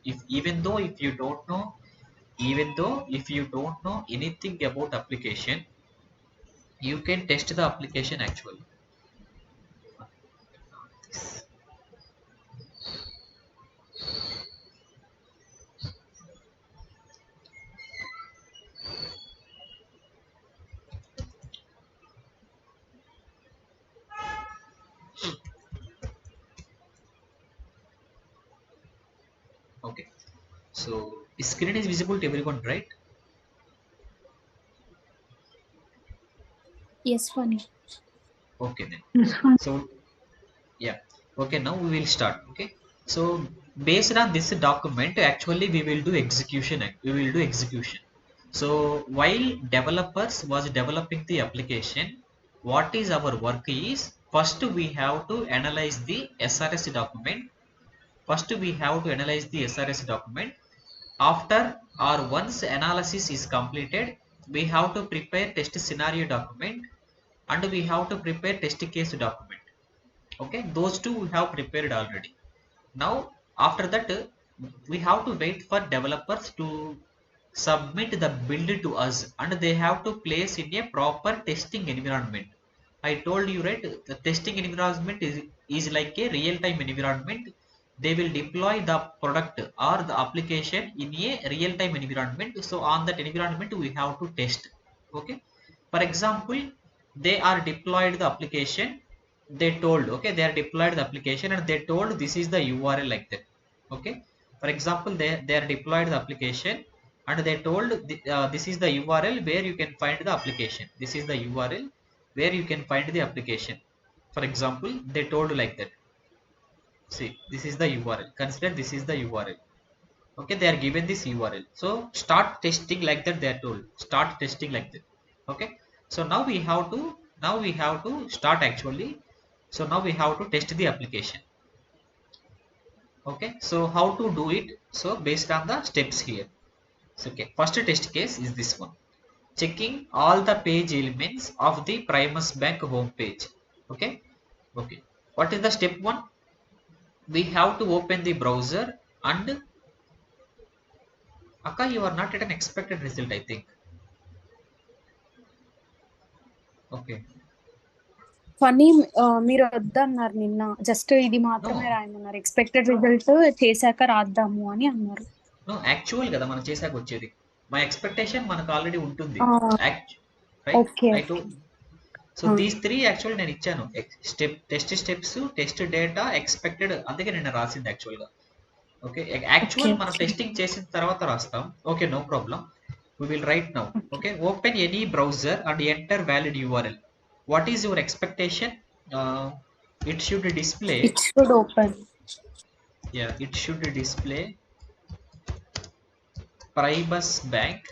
if even though if you don't know, anything about application, you can test the application actually. Okay, so screen is visible to everyone, right? Yes, funny. Okay then. So yeah, okay, now we will start. Okay, so based on this document, actually we will do execution. So while developers was developing the application, what is our work is, first we have to analyze the SRS document. After or once analysis is completed, we have to prepare test scenario document, and we have to prepare test case document. Okay, those two we have prepared already. Now after that, we have to wait for developers to submit the build to us, and they have to place in a proper testing environment. I told you, right, the testing environment is like a real-time environment. They will deploy the product or the application in a real-time environment, so on that environment we have to test. Okay, for example, they are deployed the application, they told, okay, they are deployed the application and they told this is the URL like that. Okay, for example, they are deployed the application and they told this is the URL where you can find the application. This is the URL where you can find the application. For example, they told like that. See, this is the URL. Consider this is the URL. Okay, they are given this URL. So start testing like that. They are told start testing like that. Okay, so now we have to start actually. So now we have to test the application. Okay, so how to do it? So based on the steps here. So, okay, first test case is this one, checking all the page elements of the Primus Bank home page. Okay, okay, what is the step one? We have to open the browser and Akka, you are not at an expected result, I think. Okay, Phani, మీరు వద్దన్నారు నిన్న. Just ఇది మాత్రమే no, రాయమన్నారు. Expected result చేశాక రాద్దాము అని అన్నారు. no, actual కదా మనం చేసాక వచ్చేది. మా ఎక్స్పెక్టేషన్ మనకు ఆల్రెడీ ఉంటుంది. Right, okay, I okay. Told. So these three actual నేను ఇచ్చాను. Test steps, test data, expected, అందుకే నేను రాసింది యాక్చువల్గా. ఓకే, యాక్చువల్ మనం టెస్టింగ్ చేసిన తర్వాత రాస్తాం. Okay, no problem, we will write now. Okay, open any browser and enter valid URL. What is your expectation? It should display, it should open. yeah, it should display Primus Bank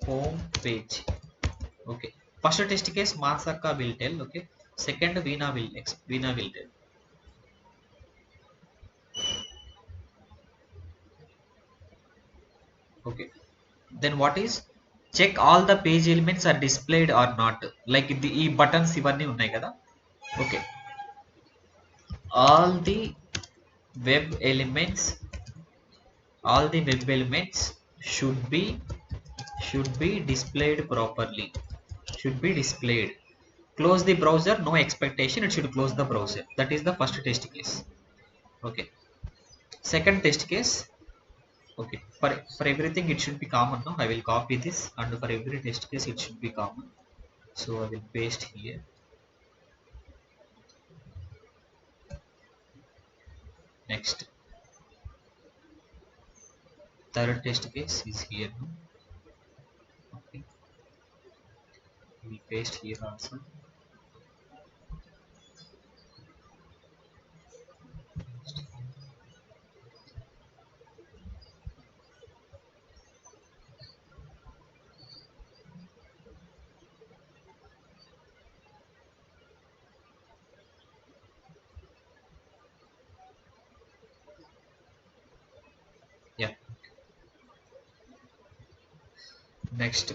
home page. Okay, first test case Masaka will tell. Okay, second Veena will tell. Okay, then what is, check all the page elements are displayed or not, like the e buttons ivanni unnai kada. Okay, all the web elements should be displayed properly, should be displayed. Close the browser, no expectation, it should close the browser. That is the first test case. Okay, second test case. Okay, for everything it should be common. No, I will copy this, and for every test case it should be common, so I will paste here. Next, third test case is here. No? Okay, we paste here also. Yeah, next,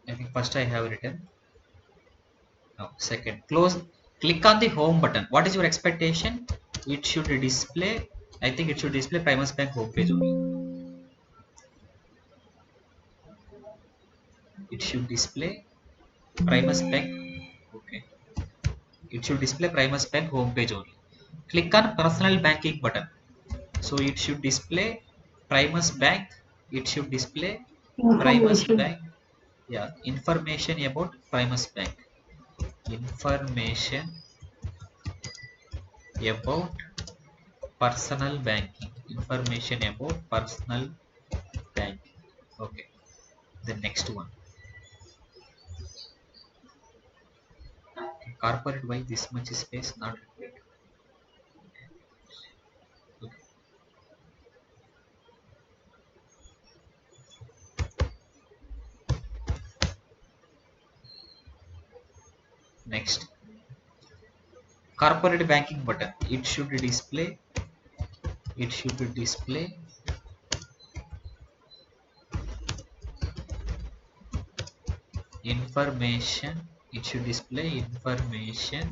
I think first I have written. Now second, close, click on the home button. What is your expectation? It should display I think it should display Primus Bank homepage only. It should display Primus Bank. Okay. It should display Primus Bank homepage only. Click on personal banking button. So it should display Primus Bank. It should display Primus information. Bank. Yeah, information about Primus Bank. Information about personal banking. Information about personal banking. Okay. The next one. Okay. Corporate why this much space not required. Okay. Next. Corporate banking button. It should display information. It should display information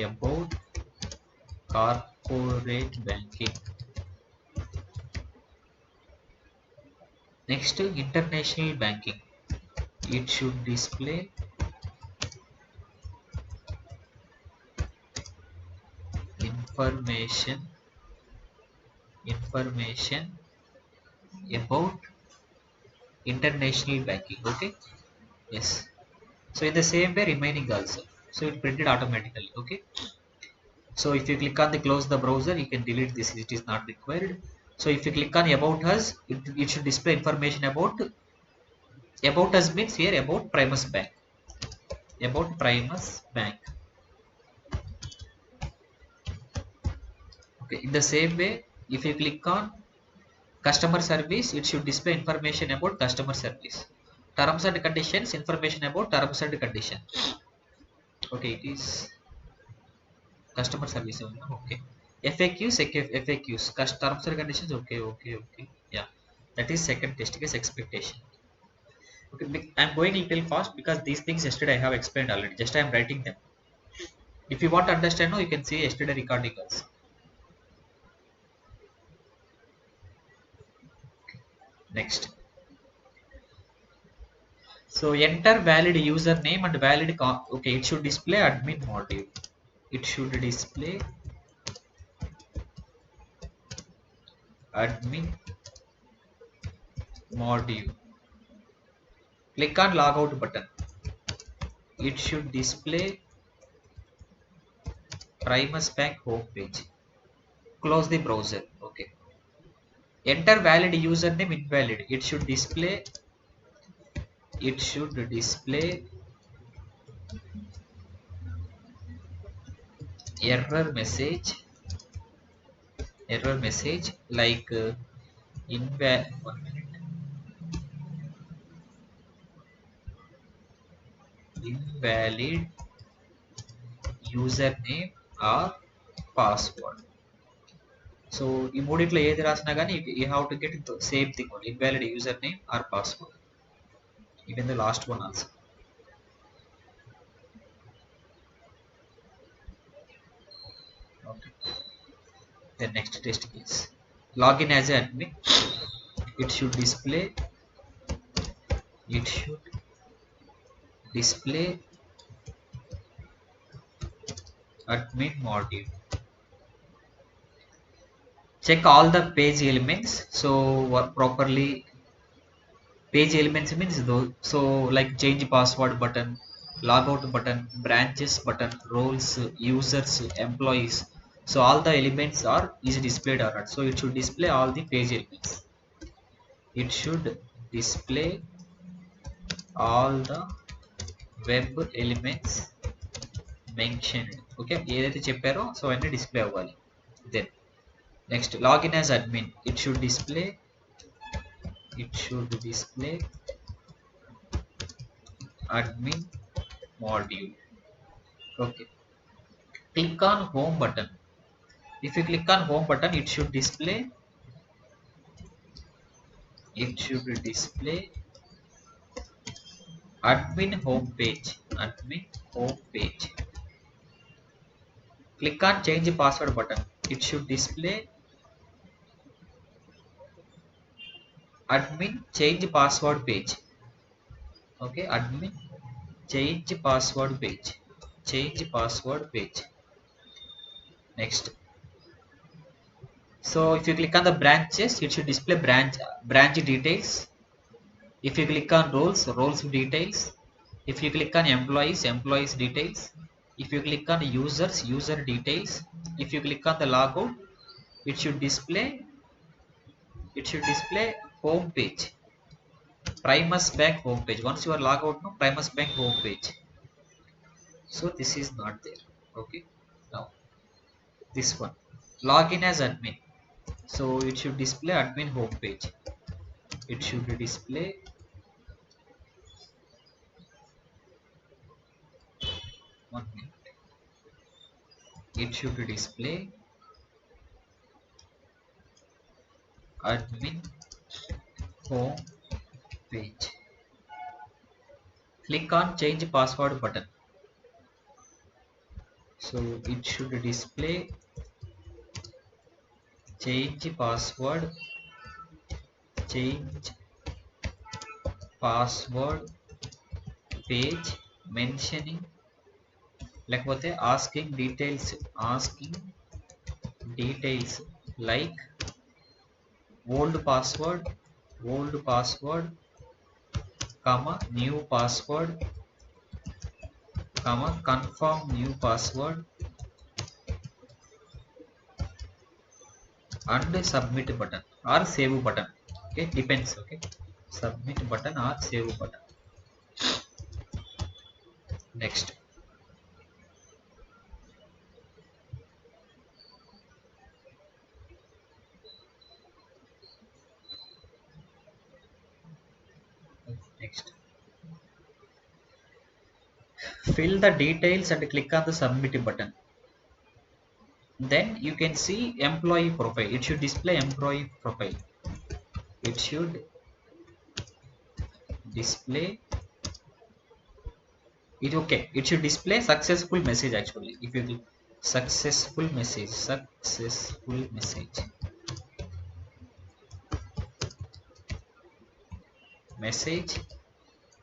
about corporate banking. Next, international banking. It should display information about international banking. Okay. Yes. So in the same way remaining also. So it printed automatically. Okay. So if you click on the close the browser, you can delete this. It is not required. So if you click on about us, it should display information about us means here about Primus Bank. About Primus Bank. Okay. In the same way, if you click on customer service, it should display information about customer service. Terms and conditions, information about terms and conditions. Okay, it is customer service only. Okay. FAQs, FAQs, terms and conditions. Okay. Yeah, that is second test case expectation. Okay, I'm going a little fast because these things yesterday I have explained already. Just I am writing them. If you want to understand, you can see yesterday recording also. Next. So enter valid username and valid. Okay, it should display admin module. It should display admin module. Click on logout button. It should display Primus Bank home page. Close the browser. Okay. Enter valid username invalid. It should display error message. Error message like invalid. 1 minute. Invalid username or password. So ఈ మూడిట్లో ఏది రాసినా కానీ you have to get the same thing only, invalid username or password. Even the last one also. Okay. The next test is login as an admin. It should display admin module. Check all the page elements. So properly page elements means though, so like change password button, logout button, branches button, roles, users, employees. So all the elements is displayed or not. So it should display all the page elements. It should display all the web elements mentioned. Okay, ఏదైతే చెప్పారో so అన్ని display అవ్వాలి. Then next, login as admin. It should display admin module. Okay. Click on home button. If you click on home button, it should display admin home page. Click on change password button. It should display admin change password page. Okay, admin change password page. Change password page. Next. So if you click on the branches, it should display branch details. If you click on roles details. If you click on employees details. If you click on user details. If you click on the logout, it should display home page, Primus Bank home page. Once you are logged out, no Primus Bank home page. So this is not there. Okay. Now this one, login as admin. So it should display admin home page. It should display 1 minute. It should display admin home page. Click on change password button. So it should display change password page mentioning లేకపోతే asking details like old password new password confirm new password and submit button or save button. Okay, depends. Okay, submit button or save button. Next. Next, fill the details and click on the submit button. Then you can see employee profile. It should display employee profile. It should display it. Okay, it should display successful message. Actually, if you click successful message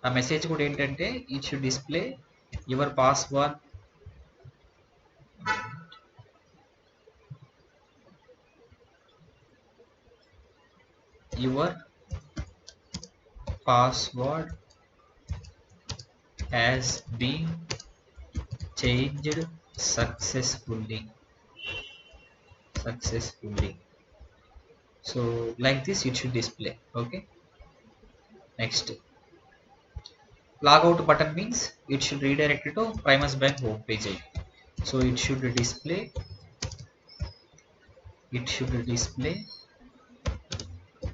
ఆ message కూడా ఏంటంటే it should display your password has been changed successfully. So like this it should display. Okay. Next, logout button means it should redirect you to Primus Bank home page. So it should display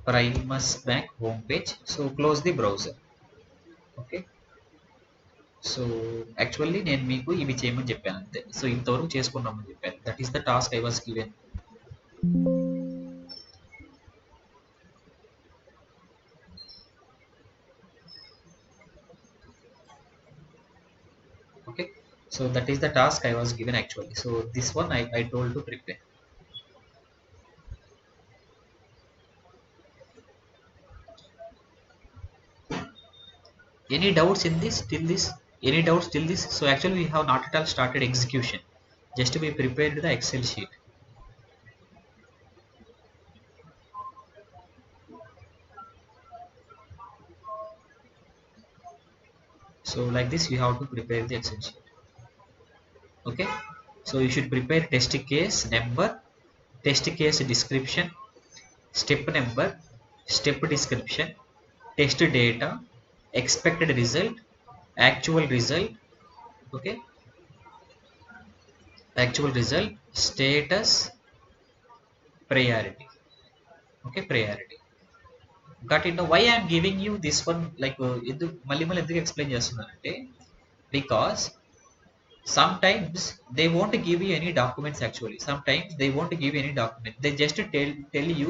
Primus Bank home page. So close the browser. Okay. So actually నేను మీకు ఇవి చేయమని చెప్పాను అంతే. So ఇంతవరకు చేసుకున్నామని చెప్పాను. That is the task I was given. Okay, so that is the task I was given actually. So this one I told to prepare. Any doubts in this till this? Any doubts till this? So actually we have not at all started execution. Just we prepared the Excel sheet. So like this we have to prepare the Excel sheet. Okay, so you should prepare test case number, test case description, step number, step description, test data, expected result, actual result. Okay, actual result, status, priority. Okay, priority. Got it? Now why I am giving you this one, like మళ్ళీ ఎందుకు explain చేస్తున్నానంటే, because sometimes they won't give you any documents. Actually sometimes they won't give you any document. They just tell you,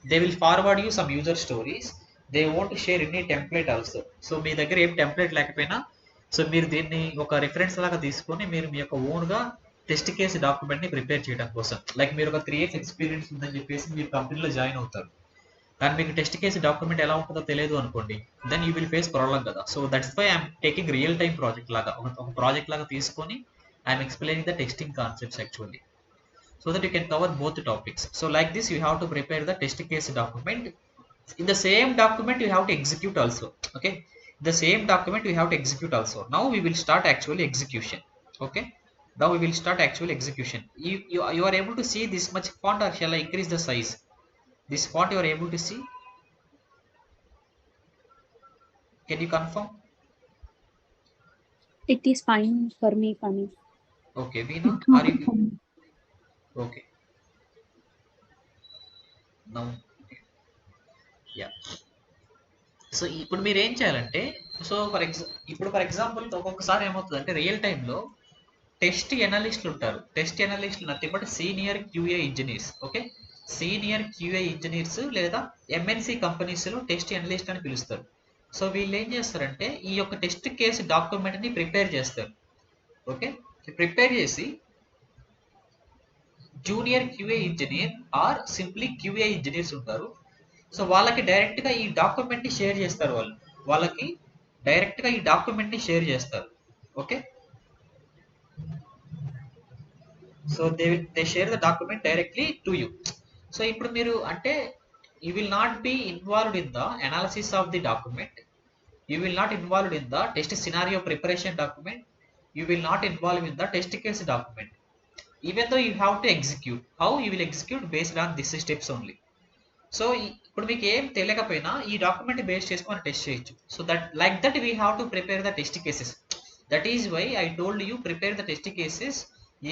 they will forward you some user stories. They won't share any template also. So మీ దగ్గర ఏం template లేకపోయినా, so మీరు దీన్ని ఒక reference లాగా తీసుకొని మీరు మీ యొక్క ఓన్గా టెస్ట్ కేసు డాక్యుమెంట్ని ప్రిపేర్ చేయడం కోసం, లైక్ మీరు ఒక 3 years ఎక్స్పీరియన్స్ ఉందని చెప్పేసి మీరు కంపెనీలో జాయిన్ అవుతారు. కానీ మీకు టెస్ట్ కేసు డాక్యుమెంట్ ఎలా ఉంటుందో తెలియదు అనుకోండి, then you will face problem కదా. So that's why I'm taking real time project లాగా, ఒక ప్రాజెక్ట్ లాగా తీసుకొని I'm explaining the testing concepts actually, so that you can cover both the topics. So like this you have to prepare the test case document. In the same document you have to execute also. Okay, the same document we have to execute also. Now we will start actually execution. Okay, now we will start actual execution. You are able to see this much font, or shall I increase the size? This font you are able to see, can you confirm? It is fine for me, Funny. Okay, Veena, are you okay now? Yeah. So ఇప్పుడు మీరు ఏం చేయాలంటే, so for example ఒక్కొక్కసారి ఏమవుతుందంటే real టైంలో test ఎనలిస్టులు ఉంటారు. Test ఎనలిస్టులు nothing but senior QA engineers. Okay, senior QA engineers లేదా ఎంఎన్సి కంపెనీస్లో టెస్ట్ ఎనలిస్ట్ అని పిలుస్తారు. సో వీళ్ళు ఏం చేస్తారంటే ఈ యొక్క టెస్ట్ కేసు డాక్యుమెంట్ని ప్రిపేర్ చేస్తారు. ఓకే, ప్రిపేర్ చేసి junior QA engineer or simply QA engineers ఉంటారు. సో వాళ్ళకి డైరెక్ట్గా ఈ డాక్యుమెంట్ని షేర్ చేస్తారు. వాళ్ళకి డైరెక్ట్గా ఈ డాక్యుమెంట్ని షేర్ చేస్తారు. Okay, so they share the document directly to you. So ఇప్పుడు మీరు అంటే you will not be involved in the analysis of the document, you will not involved in the test scenario preparation document, you will not involve in the test case document. Even though you have to execute, how you will execute based on this steps only. So ఇప్పుడు మీకు ఏం తెలియకపోయినా ఈ document base చేసుకొని test చేయొచ్చు. So that like that we have to prepare the test cases. That is why I told you prepare the test cases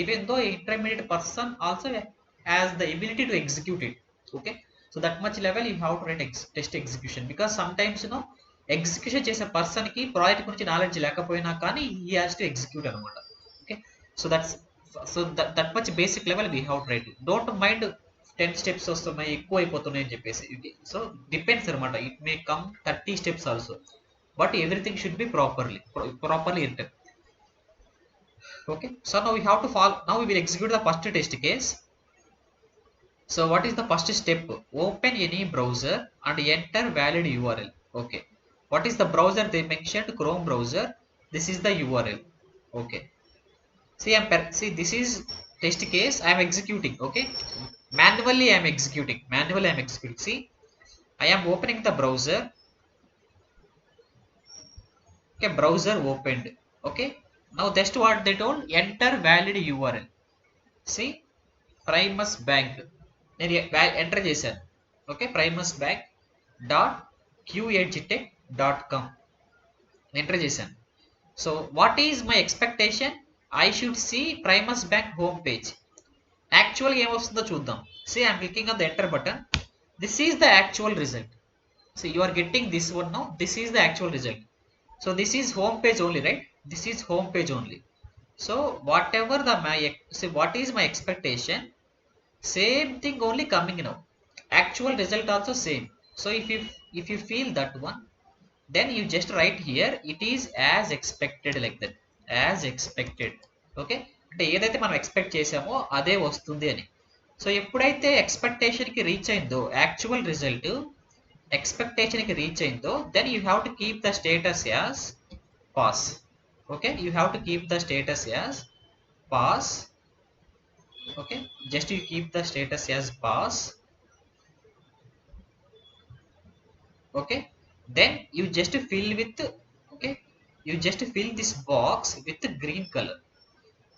even though intermediate person also has the ability to execute it. Okay, so that much level you have to write test execution, because sometimes no execution చేసే person కి project గురించి knowledge లేకపోయినా కానీ he has to execute అనమాట. Okay, so that much basic level we have to write. Don't mind 10 steps వస్తున్నాయి ఎక్కువ అయిపోతున్నాయి అని చెప్పేసి. సో డిపెండ్స్ అనమాట, it may come 30 steps also, but everything should be properly enter. Okay, so now we have to now we will execute the first test case. So what is the first step? Open any browser and enter valid URL. Okay, what is the browser they mentioned? Chrome browser. This is the URL. Okay, see this is test case I am executing. Okay, manually I am executing. See, I am opening the browser. Okay, browser opened. Okay, now just what they told, enter valid URL. See, Primus Bank నేను enter చేశాను. Okay, Primus bank .qedtech.com enter చేశాను. So what is my expectation? I should see Primus bank home page. యాక్చువల్గా ఏమొస్తుందో చూద్దాం. See, I'm clicking on the enter button. This is the actual result. See, you are getting this one now. This is the actual result. So this is home page only, right? This is home page only. So whatever what is my expectation? Same thing only coming now. Actual result also same. So if you feel that one, then you just write here it is as expected, like that, as expected. Okay, అంటే ఏదైతే మనం expect చేసామో అదే వస్తుంది అని. So ఎప్పుడైతే ఎక్స్పెక్టేషన్కి reach అయిందో, యాక్చువల్ రిజల్ట్ ఎక్స్పెక్టేషన్కి రీచ్ అయిందో, then you have to keep the status as pass. Okay, you have to keep the status as pass. Okay, just you keep the status as pass. Okay, then you just fill with, okay, you just fill this box with green color.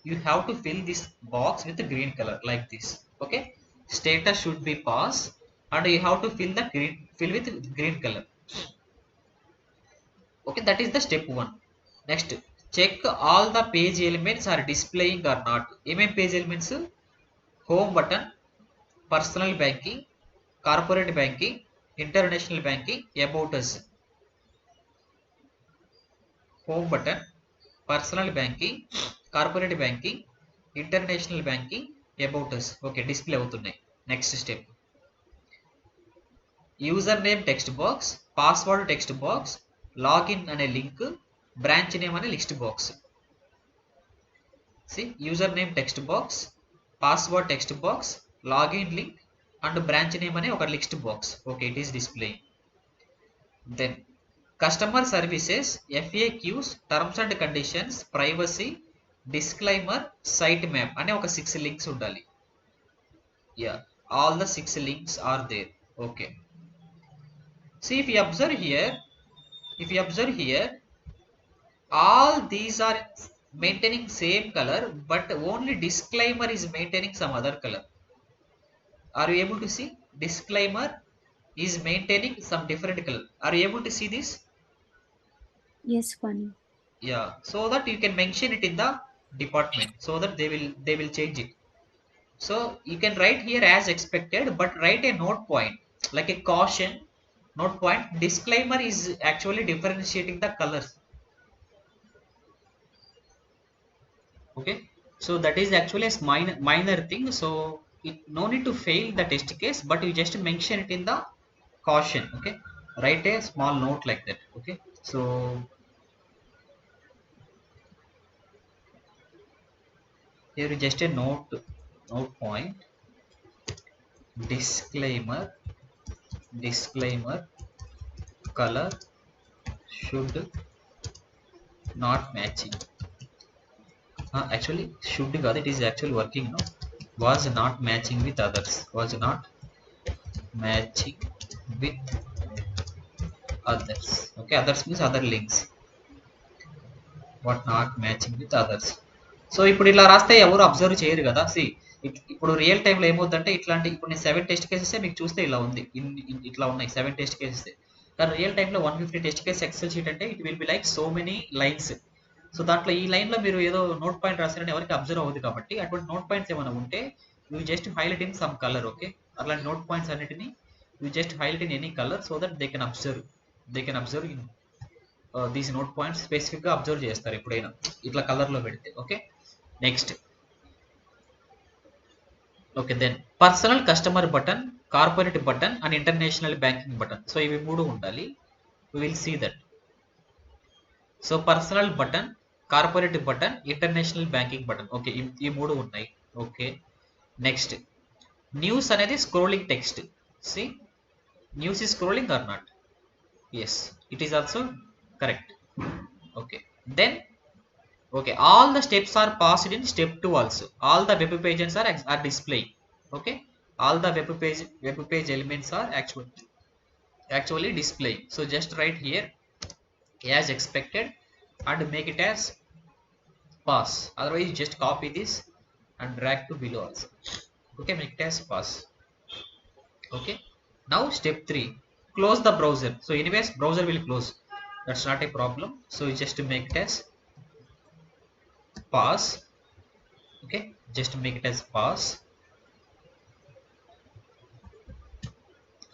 You have to fill this box with green color like this. Okay, status should be pass and you have to fill with green color. Okay, that is the step 1. Next, check all the page elements are displaying or not. Page elements? Home button, personal banking, corporate banking, international banking, about us. Home button, personal banking, corporate banking, international banking, about us. Okay, display అవుతున్నాయి. Next step, username text box, password text box, login అనే link, branch name అనే list box. See, username text box, password text box, login link, and branch name అనే ఒక list box. Okay, it is displaying. Then customer services, FAQs, terms and conditions, privacy, disclaimer, site map అనే ఒక 6 links ఉండాలి. Yeah, all the 6 links are there. Okay, see, if you observe here, all these are maintaining same color, but only disclaimer is maintaining some other color. Are you able to see? Disclaimer is maintaining some different color. Are you able to see this? Yes, Funny. Yeah, so that you can mention it in the department, so that they will change it. So you can write here as expected, but write a note point like a caution note point. Disclaimer is actually differentiating the colors. Okay, so that is actually a minor thing. So it no need to fail the test case, but you just mention it in the caution. Okay, write a small note like that. Okay, so here is just a note point. Disclaimer color should not matching. Actually should got it is actually working now. Was not matching with others. Was not matching with others. Okay, others means other links. What not matching with others. So ఇప్పుడు ఇలా రాస్తే ఎవరు observe చేయరు కదా. C ఇప్పుడు real టైంలో ఏమవుతుందంటే ఇట్లాంటి ఇప్పుడు నేను 7 టెస్ట్ కేసెస్ మీకు చూస్తే ఇలా ఉంది, ఇట్లా ఉన్నాయి 7 టెస్ట్ కేసెస్. కానీ రియల్ టైంలో 150 టెస్ట్ కేసెస్ ఎక్సెల్ షీట్ అంటే it will be like so many lines. So దాంట్లో ఈ లైన్లో మీరు ఏదో నోట్ పాయింట్ రాస్తారని ఎవరికి అబ్జర్వ్ అవ్వదు కాబట్టి అటువంటి నోట్ పాయింట్స్ ఏమైనా ఉంటే you just highlight in some colour. Okay, అలాంటి నోట్ పాయింట్స్ అన్నిటిని you just highlight in any colour so that they can observe in these note points. స్పెసిఫిక్గా అబ్జర్వ్ చేస్తారు ఎప్పుడైనా ఇట్లా కలర్లో పెడితే. Okay, next. Okay, then personal customer button, corporate button and international banking button. So ఇవి 3 ఉండాలి. We will see that. So personal button, corporate button, international banking button. Okay, ఈ 3 ఉన్నాయి. Okay, next. న్యూస్ అనేది scrolling text. See news is scrolling or not? Yes, it is also correct. Okay, then okay, all the steps are passed in step 2 also. All the web pages are displaying. Okay, all the web page elements are actually displaying. So just write here as expected and make it as pass. Otherwise you just copy this and drag to below also. Okay, make it as pass. Okay, now step 3, close the browser. So anyways browser will close, that's not a problem. So you just make it as pass. Okay, just make it as pass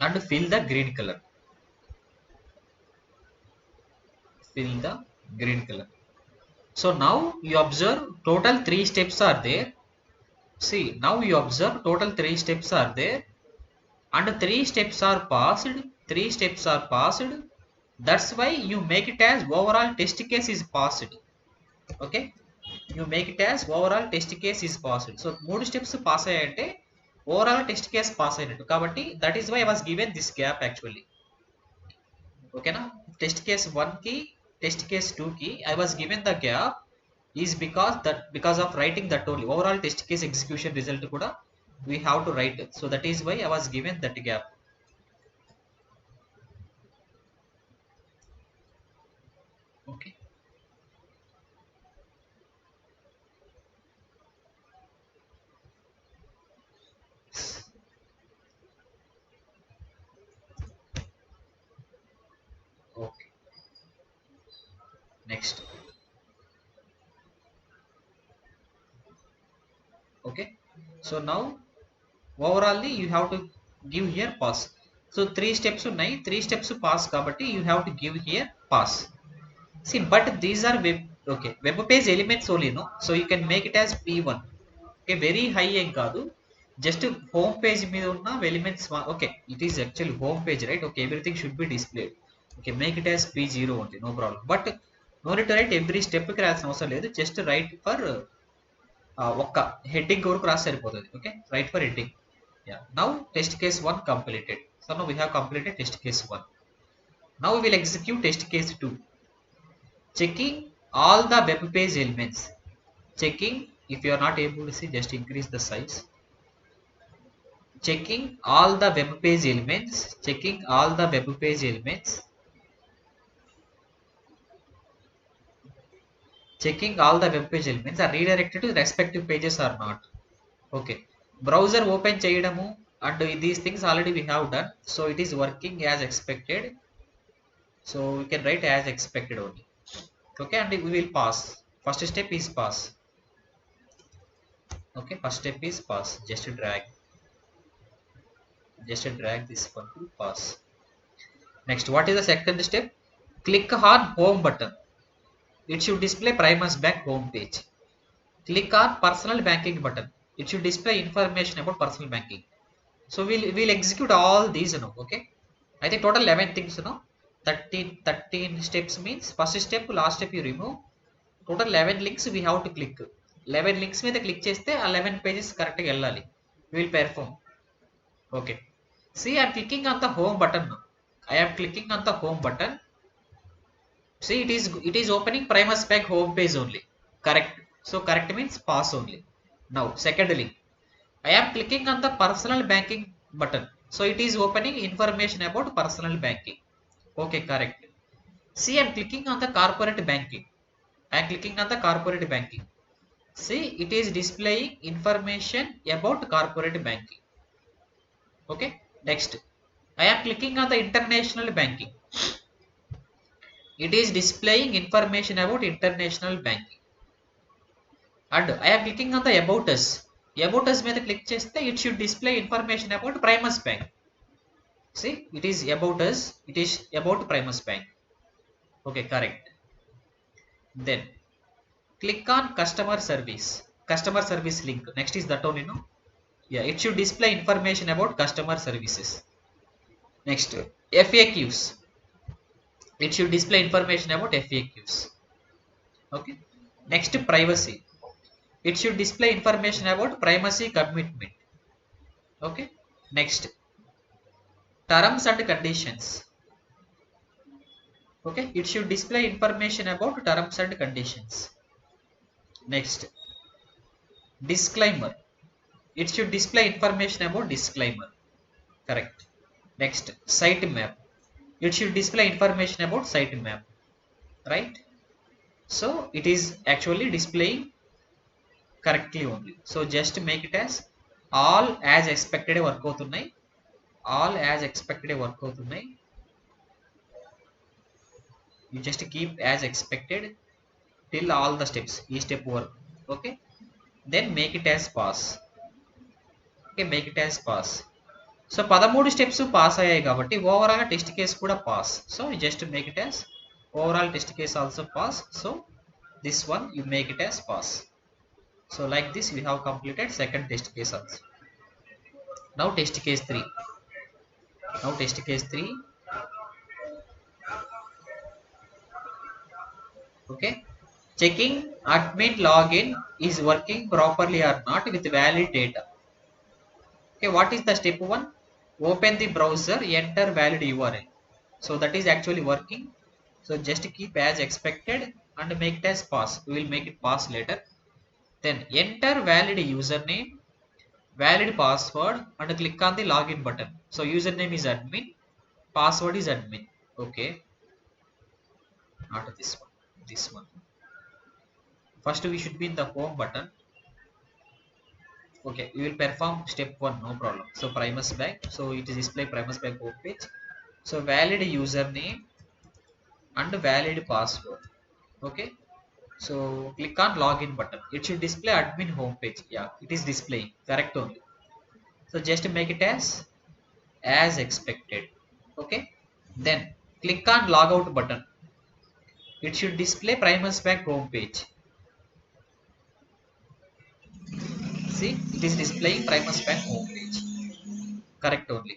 and fill the green color. So now you observe total 3 steps are there. See, now you observe total 3 steps are there and 3 steps are passed. That's why you make it as overall test case is passed. Okay, you make it as overall test case is passed. So 3 steps pass అయ్యాయంటే overall test case pass అయినట్టు. కాబట్టి that is why I was given this gap actually. Okay na, test case 1 ki test case 2 ki I was given the gap is because of writing that only overall test case execution result kuda we have to write. So that is why I was given that gap. Okay, okay, next. Okay, so now overally you have to give here pass. So 3 steps ఉన్నాయి, 3 steps pass కాబట్టి you have to give here pass. See, but these are web page elements only, no? So you can make it as P1. Okay, very high ఏం కాదు, just home page మీద ఉన్న elements. Okay, it is actually home page, right? Okay, everything should be displayed. Okay, make it as P0 only, no problem. But no need to write every step కి రాయాల్సిన అవసరం లేదు, just write for ఒక్క heading వరకు రాసి సరిపోతుంది. Okay, right for heading. Yeah, now test case 1 completed. So now we have completed test case 1. Now we will execute test case 2. Checking all the web page elements. Checking, if you are not able to see, just increase the size. Checking all the web page elements. Checking all the web page elements. Checking all the web page elements are redirected to the respective pages or not. Okay. Browser open cheyadamu and these things already we have done. So it is working as expected. So we can write as expected only. Okay, and we will pass. First step is pass. Okay, first step is pass. Just drag this one to pass. Next, what is the second step? Click on home button. It should display Primus Bank home page. Click on personal banking button. It should display information about personal banking. So we'll execute all these now. Okay, I think total 11 things 13 steps means first step, last step you remove. Total 11 links we have to click. 11 links మీద click చేస్తే 11 pages correct గా వెళ్ళాలి. We will perform. Okay. See, I am clicking on the home button now. I am clicking on the home button. See, it is opening Primus Bank home page only. Correct. So correct means pass only. Now second link. I am clicking on the personal banking button. So it is opening information about personal banking. Okay, correct. See, I am clicking on the corporate banking. I am clicking on the corporate banking. See, it is displaying information about corporate banking. Okay, next. I am clicking on the international banking. It is displaying information about international banking. And I am clicking on the about us. About us మీద click చేస్తే it should display information about Primus Bank. See, it is about us. It is about Primus Bank. Okay, correct. Then click on customer service. Customer service link. Next is that only, no? Yeah, it should display information about customer services. Next, FAQs. It should display information about FAQs. Okay. Next, privacy. It should display information about privacy commitment. Okay. Next, terms and conditions. Okay. It should display information about terms and conditions. Next, disclaimer. It should display information about disclaimer. Correct. Next, sitemap. It should display information about sitemap. Right. So it is actually displaying correctly only. So just make it as all as expected work అవుతున్నాయి. All as expected work అవుతున్నాయి. You just keep as expected till all the steps. ఈ step work. Okay. Then make it as pass. Okay, make it as pass. So 13 steps pass అయ్యాయి కాబట్టి overall test case కూడా pass. So just make it as overall test case also pass. So this one you make it as pass. So like this we have completed second test case also. Now test case 3. Now test case 3. Okay, checking admin login is working properly or not with valid data. Okay, what is the step 1? Open the browser, enter valid URL. So that is actually working. So just keep as expected and make it as pass. We will make it pass later. Then enter valid username, valid password and click on the login button. So username is admin, password is admin. Okay, not this one, this one. First we should be in the home button. Okay, we will perform step 1, no problem. So Primus Bank, so it is display Primus Bank home page. So valid username and valid password. Okay, so click on login button. It should display admin home page. Yeah, it is displaying correct only. So just make it as expected. Okay, then click on logout button. It should display Primus Bank home page. See, it is displaying Primus Bank home page. Correct only.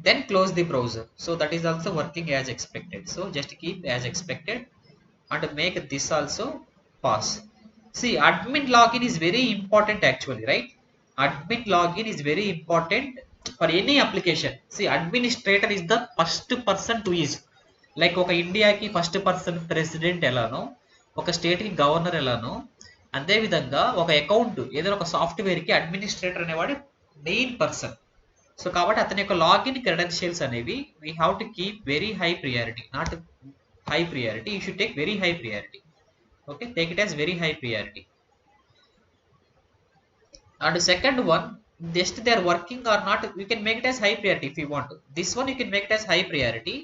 Then close the browser. So that is also working as expected. So just keep as expected and make this also pass. See, admin login is very important actually, right? admin login is very important for any application. See, administrator is the first person to use. Like ఒక ఇండియాకి first person president ఎలానో, ఒక స్టేట్కి governor ఎలానో, అదే విధంగా ఒక account ఏదైనా ఒక సాఫ్ట్వేర్కి అడ్మినిస్ట్రేటర్ అనేవాడు మెయిన్ పర్సన్. సో కాబట్టి అతని యొక్క లాగిన్ క్రెడెన్షియల్స్ అనేవి we have to keep very high priority, not high priority. You should take very high priority. Okay, take it as very high priority. And second one, just they are working or not, you can make it as high priority if you want to. This one you can make it as high priority,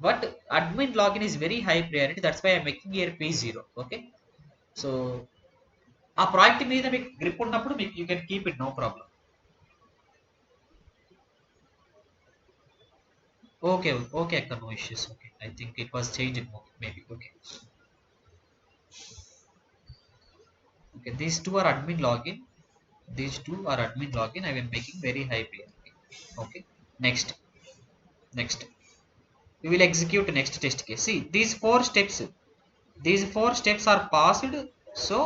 but admin login is very high priority. That's why I'm making here P0. Okay, so ఆ project మీద మీకు grip ఉన్నప్పుడు మీకు you can keep it, no problem. Okay, okay, Akka, no issues. Okay, I think it was changed maybe. Okay, okay, these two are admin login. These two are admin login. I am making very high priority. Okay, next, next, we will execute next test case. See, these four steps are passed. So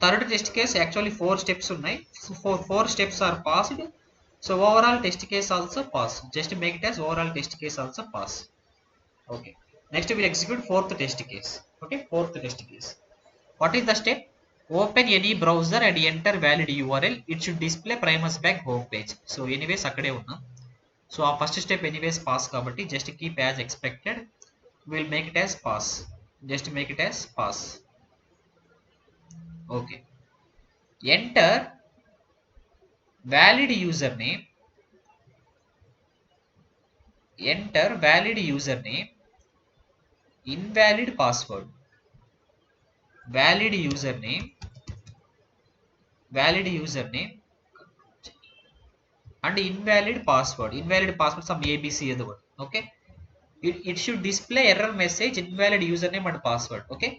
third test case actually four steps ఉన్నాయి. So four steps are passed. So overall test case also pass. Just make it as overall test case also pass. Okay, next we will execute fourth test case. Okay, fourth test case. What is the step? Open any browser and enter valid URL. It should display Primus Bank home page. So anyways akkade unnam. So our first step anyways pass kabatti just keep as expected. We will make it as pass. Just make it as pass. Okay, enter valid username, enter valid username, invalid password, valid username, valid username and invalid password. Invalid password some ABC edo. Okay, it should display error message invalid username and password. Okay,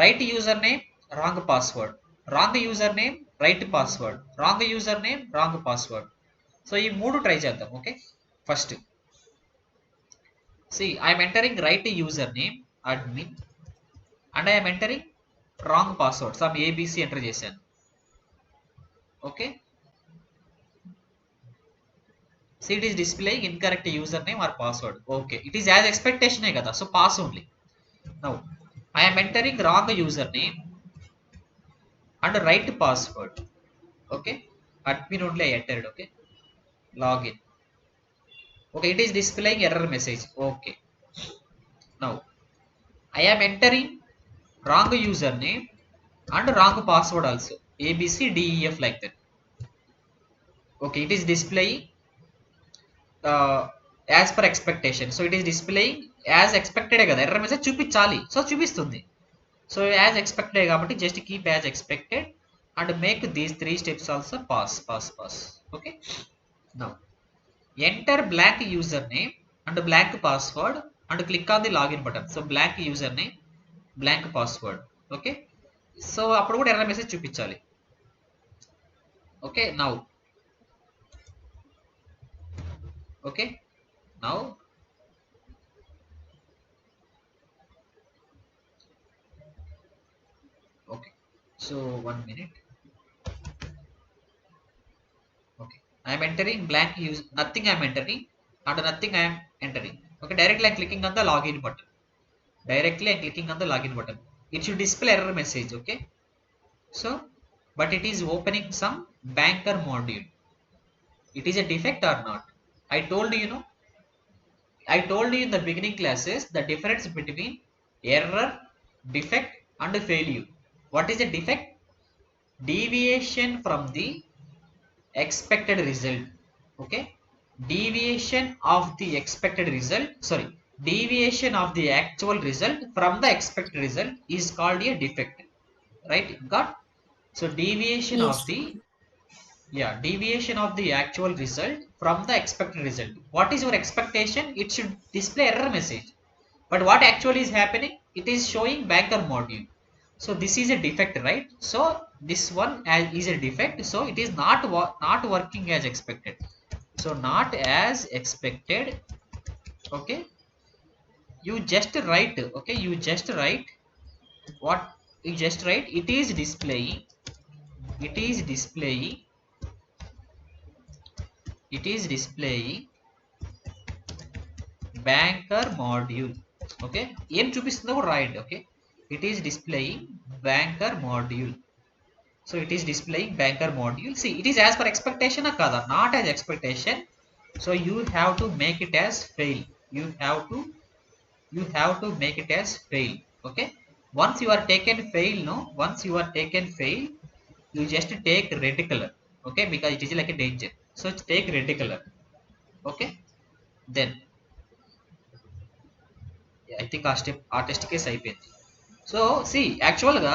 right username, wrong password, wrong username, right password, wrong username, wrong password. So ఈ మూడు try చేద్దాం. Okay, first see, I am entering right username admin and I am entering wrong password some ABC enter చేశాను. ఓకే, see, it is displaying incorrect username or password. Okay, it is as expectation kada, so pass only. Now I am entering wrong username and right password. Okay, admin only I entered. Okay, login. Okay, it is displaying error message. Okay, now I am entering wrong username and wrong password also, ABCDEF like that. Okay, it is displaying as per expectation. So it is displaying as expected kada, error message చూపించాలి, so చూపిస్తుంది. So as expected kabatti just keep as expected and make these three steps also pass. Okay, now enter blank username and blank password and click on the login button. So blank username, blank password. Okay, so appudu kuda error message చూపించాలి. Okay, now okay, now okay, so 1 minute. Okay, I am entering blank use, nothing I am entering and nothing I am entering. Okay, directly I am clicking on the login button. Directly I am clicking on the login button. It should display error message. Okay, so but it is opening some banker module. It is a defect or not? I told you, I told you in the beginning classes the difference between error, defect and failure. What is a defect? Deviation from the expected result. Okay, deviation of the expected result, sorry, deviation of the actual result from the expected result is called a defect, right? Got? So deviation Yes. of the, yeah, deviation of the actual result from the expected result. What is your expectation? It should display error message, but what actually is happening? It is showing banker module. So this is a defect, right? So this one is a defect, so it is not working as expected. So not as expected. Okay, you just write. Okay, you just write what you just write. It is displaying it is displaying banker module. Okay, ఏం చూపిస్తుందో కూడా రాయండి. Okay, it is displaying banker module. So it is displaying banker module. See, it is as per expectation or kada, not as expectation. So you have to make it as fail. You have to make it as fail. Okay, once you are taken fail, no, once you are taken fail, you just take red color. Okay, because it is like a danger. So take red color. Okay, then I think ఆ test case అయిపోయింది. So C యాక్చువల్గా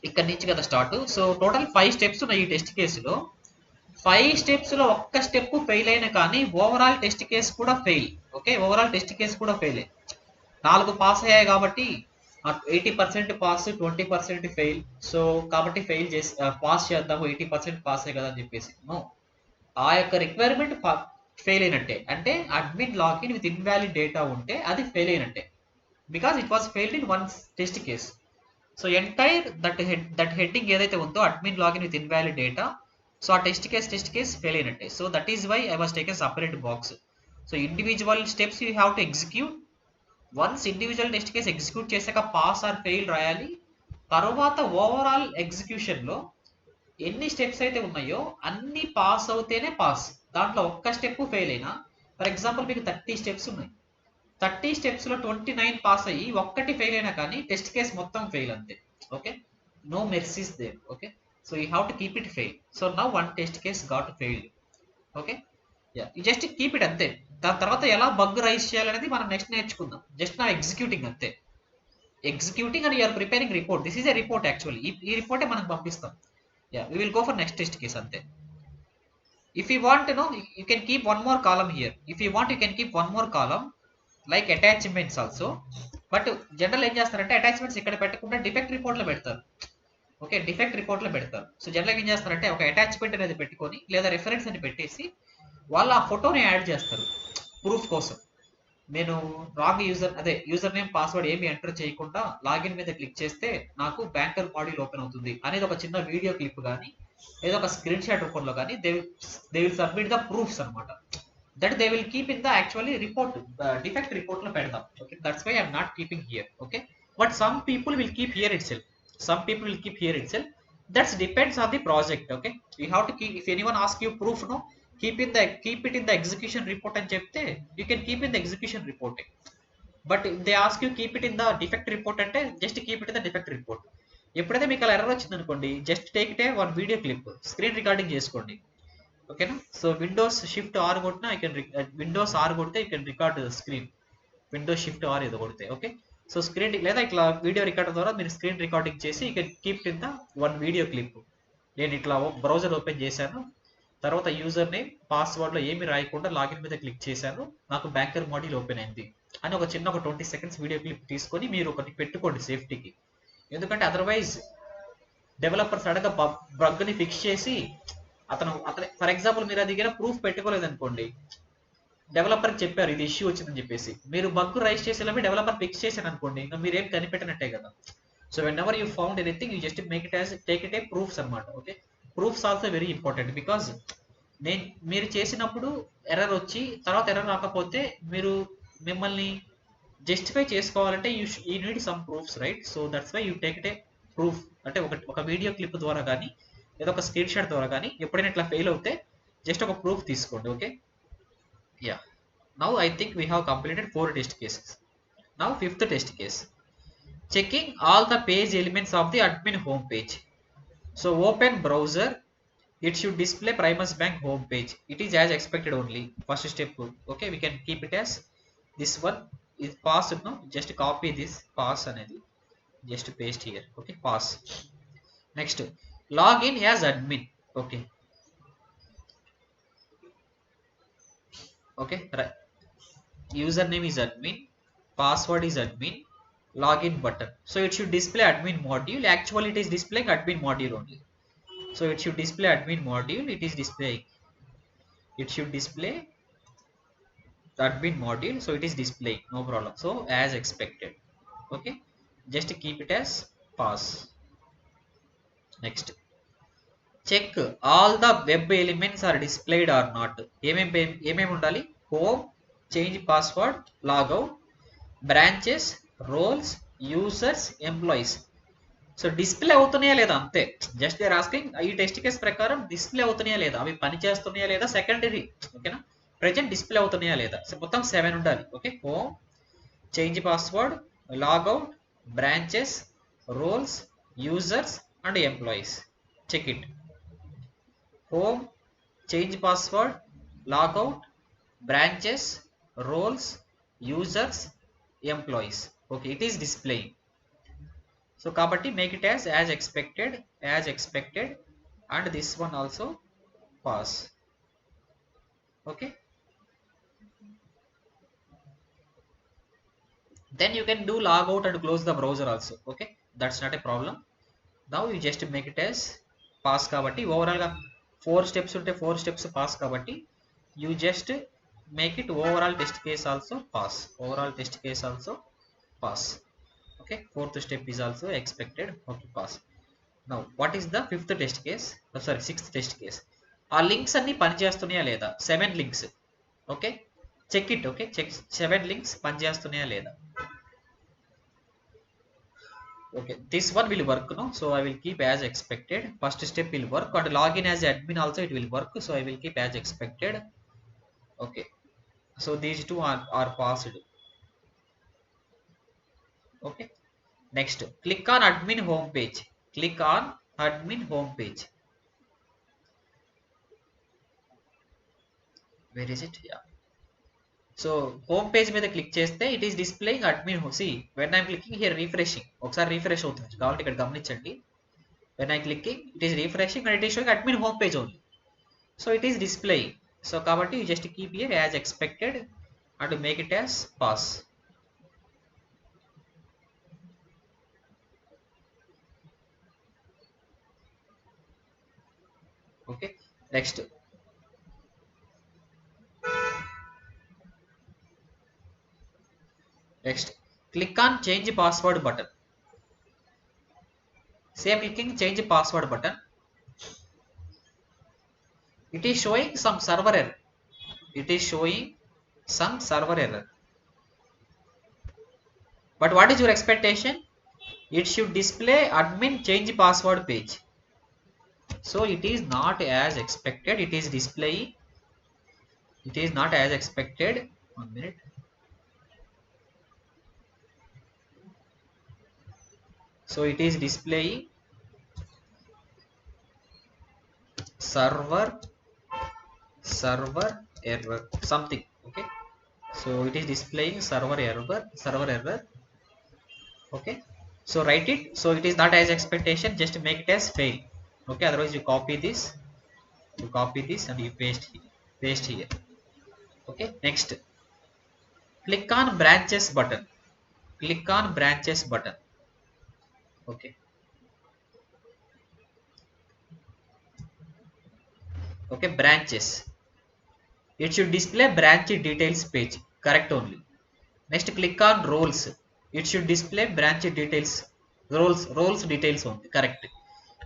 ఇక్కడ నుంచి కదా start. So total 5 steps ఉన్నాయి ఈ test కేసులో. 5 స్టెప్స్లో ఒక్క స్టెప్ ఫెయిల్ అయినా కానీ ఓవరాల్ టెస్ట్ కేసు కూడా fail. Okay, overall test case కూడా ఫెయిల్. 4 పాస్ అయ్యాయి కాబట్టి 80% పాస్, 20% ఫెయిల్. సో కాబట్టి ఫెయిల్ చేసి పాస్ చేద్దాము, 80% పాస్ అయ్యి కదా అని చెప్పేసి నో, ఆ యొక్క రిక్వైర్మెంట్ ఫెయిల్ అయినట్టే. అంటే admin login with invalid data ఉంటే అది ఫెయిల్ అయినట్టే, because it was failed in one test case. So entire that heading ఏదైతే ఉందో admin login with invalid data, so ఆ టెస్ట్ కేస్ ఫెయిల్ అయినట్టే. So that is why I was taken separate box. So individual steps you have to execute. Once individual test case execute చేశాక pass or fail రాయాలి. తర్వాత overall ఎగ్జిక్యూషన్లో ఎన్ని steps అయితే ఉన్నాయో అన్ని pass అవుతేనే pass. దాంట్లో ఒక్క స్టెప్ ఫెయిల్ అయినా, ఫర్ ఎగ్జాంపుల్ మీకు 30 స్టెప్స్ ఉన్నాయి, 30 స్టెప్స్లో 29 పాస్ అయ్యి ఒక్కటి ఫెయిల్ అయినా కానీ టెస్ట్ కేస్ మొత్తం ఫెయిల్ అంతే. Okay, no mercies there. Okay, so you have to keep it fail. So now one test case got failed. Okay, yeah, you just keep it అంతే. దాని తర్వాత ఎలా బగ్ రైజ్ చేయాలనేది మనం నెక్స్ట్ నేర్చుకుందాం. Just నా ఎగ్జిక్యూటింగ్ అంతే, executing and you're preparing report. This is a report actually. ఈ రిపోర్టే మనం పంపిస్తాం. Yeah, we will go for next test case ante. If you want to know, you can keep one more column here. If you want, you can keep one more column like attachments also. But general ఏం చేస్తారంటే attachments ఇక్కడ పెట్టకుండా defect report లో పెడతారు. Okay, defect report లో పెడతారు. So general ఏం చేస్తారంటే ఒక అటాచ్మెంట్ అనేది పెట్టుకొని లేదా రెఫరెన్స్ అని పెట్టేసి వాళ్ళు ఆ ఫోటోని యాడ్ చేస్తారు ప్రూఫ్ కోసం. నేను రాంగ్ యూజర్ నేమ్ పాస్వర్డ్ ఏమి ఎంటర్ చేయకుండా లాగిన్ మీద క్లిక్ చేస్తే నాకు బ్యాంకర్ మాడ్యూల్ ఓపెన్ అవుతుంది అనేది ఒక చిన్న వీడియో క్లిప్ కానీ ఏదో ఒక స్క్రీన్ షాట్ రూపంలో కానీ they will submit the proofs అనమాట. That they will keep in the actually report, defect report లో పెడదాం. Okay, that's why I'm not keeping here. Okay, but some people will keep here itself. That depends on the project. Okay, you have to keep, if anyone asks you proof, no, keep it in the execution report and చెప్తే you can keep in the execution report. But if they ask you keep it in the defect report అంటే just keep it in the defect report. ఎప్పుడైతే మీకు అలా error వచ్చింది అనుకోండి, just take it one video clip, screen recording చేసుకోండి. ఓకేనా, so windows shift R కొట్టినా I can, windows R కొడితే I can record screen, windows shift R ఏదో కొడితే. ఓకే, సో స్క్రీన్ లేదా ఇట్లా వీడియో రికార్డర్ ద్వారా మీరు స్క్రీన్ రికార్డింగ్ చేసి you can keep in the one video clip. నేను ఇట్లా బ్రౌజర్ ఓపెన్ చేశాను, తర్వాత యూజర్ నేమ్ పాస్వర్డ్లో ఏమి రాయకుండా లాగిన్ మీద క్లిక్ చేశాను, నాకు బ్యాంకర్ మాడ్యూల్ ఓపెన్ అయింది అని ఒక 20 సెకండ్స్ వీడియో క్లిప్ తీసుకొని మీరు ఒకటి పెట్టుకోండి సేఫ్టీకి. ఎందుకంటే అదర్వైజ్ డెవలపర్స్ అడగ బగ్ని ఫిక్స్ చేసి అతను ఫర్ ఎగ్జాంపుల్ మీరు అది ప్రూఫ్ పెట్టుకోలేదు అనుకోండి, డెవలపర్కి చెప్పారు ఇది ఇష్యూ వచ్చిందని చెప్పేసి, మీరు బగ్ రైజ్ చేసేలా డెవలపర్ ఫిక్స్ చేశాను అనుకోండి, ఇంకా మీరేం కనిపెట్టినట్టే కదా. So whenever you found anything you just make it as take it a proofs అనమాట. Okay, proofs also very important. Because మీరు చేసినప్పుడు ఎర్రర్ వచ్చి తర్వాత ఎర్రర్ రాకపోతే మీరు మిమ్మల్ని జస్టిఫై చేసుకోవాలంటే you need some proofs, right? So that's why you take it a proof. అంటే ఒక వీడియో క్లిప్ ద్వారా కానీ ఏదో ఒక స్క్రీన్ షాట్ ద్వారా కానీ ఎప్పుడైనా ఇట్లా ఫెయిల్ అవుతే జస్ట్ ఒక ప్రూఫ్ తీసుకోండి. Okay, yeah, now I think we have completed 4 test cases. Now 5th test case, checking all the page elements of the admin home page. So open browser, it should display Primus Bank home page. It is as expected only. First step. Okay, we can keep it as this one is pass. No, just copy this pass anedi, just paste here. Okay, pass. Next, login as admin. Okay, okay, right. Username is admin, password is admin, login button. So it should display admin module. Actually it is displaying admin module only. So it should display admin module. It is displaying, it should display the admin module. So it is displaying, no problem. So as expected. Okay, just keep it as pass. Next, check all the web elements are displayed or not. ఏమేమి ఉండాలి? Home, change password, logout, branches, roles, users, employees. So display అవుతున్నాయా లేదా అంతే. Just they are asking ఈ test case ప్రకారం display అవుతున్నాయా లేదా, అవి పని చేస్తున్నాయా లేదా సెకండరీ. ఓకేనా, ప్రెజెంట్ డిస్ప్లే అవుతున్నాయా లేదా. సో మొత్తం 7 ఉండాలి. Okay, home, change password, logout, branches, roles, users and employees. Check it. Home, change password, logout, branches, roles, users, employees. Okay, it is displaying. So kabatti make it as expected, and this one also pass. Okay, then you can do logout and close the browser also. Okay, that's not a problem. Now you just make it as pass kabatti overall ga 4 steps unte 4 steps pass kabatti you just make it overall test case also pass. Overall test case also pass. Okay, fourth step is also expected. Okay, pass. Now what is the fifth test case? Oh, sorry, sixth test case. ఆ links అన్ని పనిచేస్తున్నాయా లేదా? 7 links. Okay, check it. Okay, check 7 links పనిచేస్తున్నాయా లేదా. Okay, this one will work, no? So I will keep as expected. First step will work, and login as admin also it will work. So I will keep as expected. Okay, so these two are passed. Okay, next click on admin home page. Click on admin home page. Where is it? Yeah. So home page మీద click చేస్తే it is displaying admin home. See, when I am clicking here refreshing, ఒకసారి refresh అవుతుంది కాబట్టి ఇక్కడ గమనించండి. When I clicking, it is refreshing and it is showing admin home page only. So it is displaying. So kabatti you just keep here as expected and make it as pass. Okay, next click on change password button. Same clicking change password button. It is showing some server error. It is showing some server error. But what is your expectation? It should display admin change password page. So it is not as expected. It is displaying. It is not as expected. 1 minute. So it is displaying server error something. Okay, so it is displaying server error. Okay, so write it. So it is not as expectation, just make it as fail. Okay, otherwise you copy this and you paste here. Okay, next click on branches button. Click on branches button. Okay, okay, branches. It should display branch details page, correct only. Next click on roles. It should display branch details, roles details only, correct.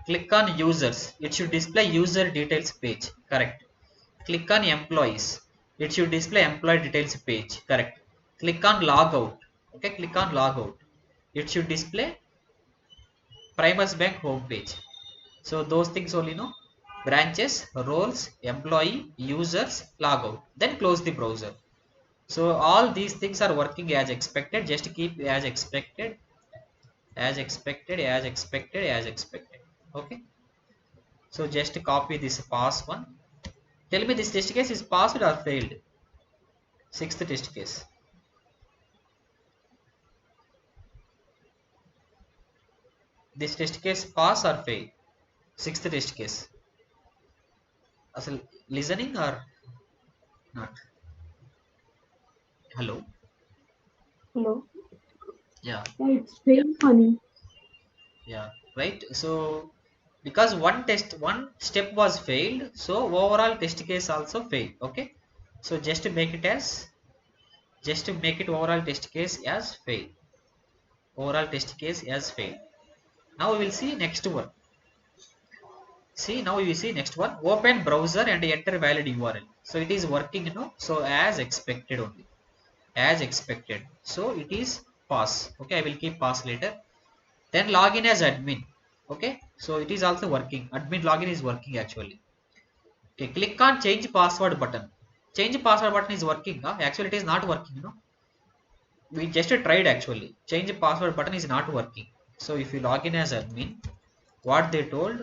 Click on users. It should display user details page, correct. Click on employees. It should display employee details page, correct. Click on logout. Okay, click on logout. It should display Primus Bank home page. So those things only, no? Branches, roles, employee, users, logout. Then close the browser. So all these things are working as expected. Just keep as expected. Okay, so just copy this pass one. Tell me this test case is passed or failed. Sixth test case. This test case pass or fail. Sixth test case. Asal listening or not? Hello. Hello. Yeah, It's very funny. yeah, right. So because one step was failed, so overall test case also failed. Okay, so just make it overall test case as fail. Overall test case as fail. Now we will see next one. See, now you see next one, open browser and enter valid URL. So it is working, so as expected only, as expected. So it is pass. Okay, I will keep pass later. Then login as admin. Okay, so it is also working. Admin login is working actually. Okay, click on change password button. Change password button is working. Actually, it is not working. We just tried actually. Change password button is not working. So if you log in as admin, what they told,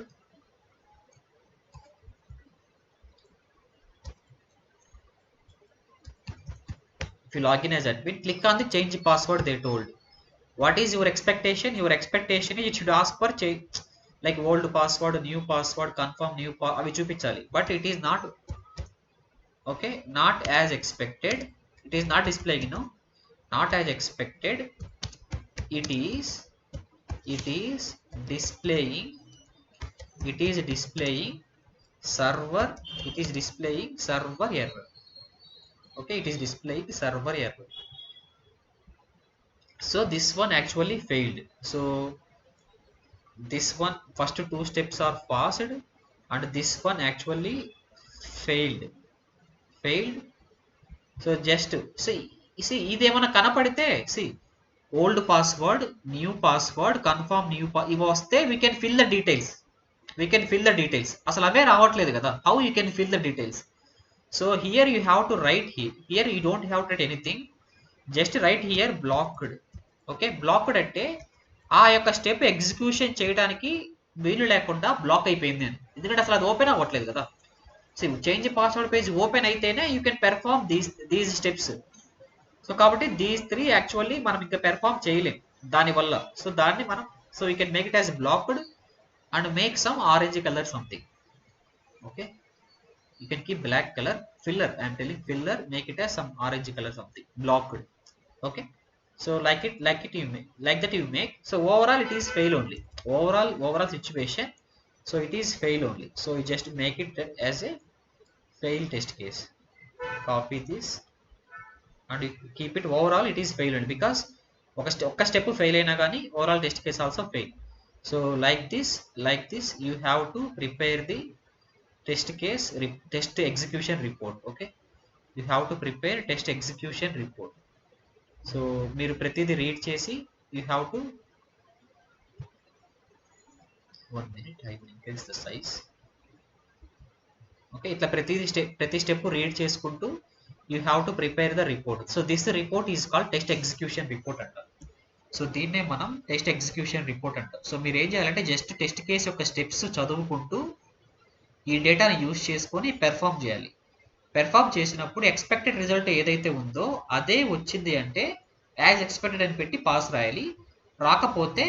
if you log in as admin, click on the change password they told. What is your expectation? Your expectation is it should ask for change, like old password, new password, confirm new password, avi chupichali. But it is not, okay, not as expected. It is not displaying, not as expected. It is, it is displaying, it is displaying server, it is displaying server error. Okay, it is displaying server error. So this one actually failed. So this one first two steps are passed and this one actually failed, failed. So just see ఇదేమన్నా కనపడితే see old password, new password, confirm new ఇవి వస్తే we can fill the details, we can fill the details. అసలు అవే రావట్లేదు కదా, how you can fill the details? So here you have to write, here you don't have to write anything, just write here blocked. Okay, blocked అంటే ఆ యొక్క step execution చేయడానికి వీలు లేకుండా black అయిపోయింది అని, ఎందుకంటే అసలు అది ఓపెన్ అవ్వట్లేదు కదా. So change password page open అయితేనే you can perform these steps. So కాబట్టి దీస్ త్రీ యాక్చువల్లీ మనం ఇంకా పెర్ఫార్మ్ చేయలేం దానివల్ల. సో దాన్ని మనం, so you can make it as blocked and make some orange colour something. Okay, you can keep black color, filler, I am telling filler, make it as some orange color something, blocked. Okay, so like it you make, like that you make. So overall it is fail only, overall situation, so it is fail only. So you just make it as a fail test case, copy this and you keep it overall it is fail only, because ఒక step fail అయినా కానీ overall test case also fail. So like this you have to prepare the test case, test execution report. Okay, you have to prepare test execution report. So మీరు ప్రతిదీ read చేసి you have to, 1 minute I will increase the size. Okay, ఇట్లా ప్రతి step read చేసుకుంటూ you have to prepare the report. So this report is called test execution report అంటారు. So దీన్నే మనం test execution report అంటాం. So మీరు ఏం చేయాలంటే జస్ట్ టెస్ట్ కేస్ యొక్క స్టెప్స్ చదువుకుంటూ ఈ డేటాని యూజ్ చేసుకొని పెర్ఫామ్ చేయాలి. పెర్ఫామ్ చేసినప్పుడు ఎక్స్పెక్టెడ్ రిజల్ట్ ఏదైతే ఉందో అదే వచ్చింది అంటే యాజ్ ఎక్స్పెక్టెడ్ అని పెట్టి పాస్ రాయాలి, రాకపోతే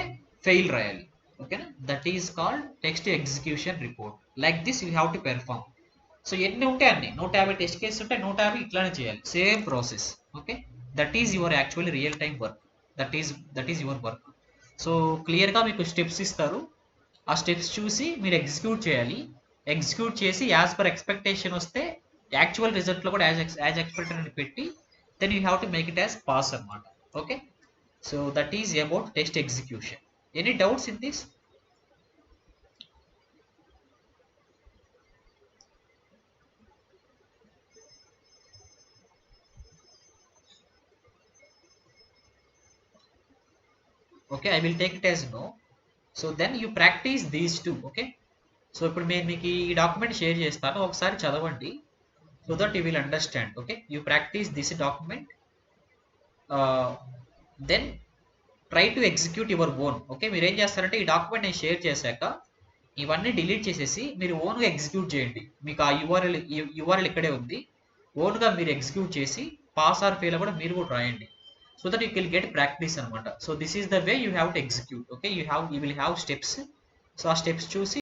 ఫెయిల్ రాయాలి. ఓకేనా, that is called test execution report. Like this you have to perform. So ఎన్ని ఉంటే అన్ని 150 టెస్ట్ కేసెస్ ఉంటే 150 ఇట్లానే చేయాలి, same process. Okay, that is your actually real time work, that is your work. So క్లియర్గా మీకు స్టెప్స్ ఇస్తారు, ఆ స్టెప్స్ చూసి మీరు ఎగ్జిక్యూట్ చేయాలి. ఎగ్జిక్యూట్ చేసి యాజ్ పర్ ఎక్స్పెక్టేషన్ వస్తే యాక్చువల్ రిజల్ట్లో కూడా యాజ్ ఎక్స్పెక్టెడ్ అని పెట్టి then you have to make it as pass అనమాట. Okay, so that is about test execution. Any doubts in this? Okay, I will take it as no. So then you practice these two. ఓకే, సో ఇప్పుడు నేను మీకు ఈ document share చేస్తాను, ఒకసారి చదవండి so that you will understand. Okay, you practice this document, then try to execute your own. Okay, మీరు ఏం చేస్తారంటే ఈ డాక్యుమెంట్ నేను షేర్ చేశాక ఇవన్నీ డిలీట్ చేసేసి మీరు ఓన్గా ఎగ్జిక్యూట్ చేయండి. మీకు ఆ యూఆర్ఎల్ ఇక్కడే ఉంది, ఓన్గా మీరు ఎగ్జిక్యూట్ చేసి పాస్ ఆర్ ఫెయిల్ కూడా మీరు కూడా రాయండి. So that you will get practice anamata. So this is the way you have to execute. Okay, you will have steps. So ఆ steps చూసి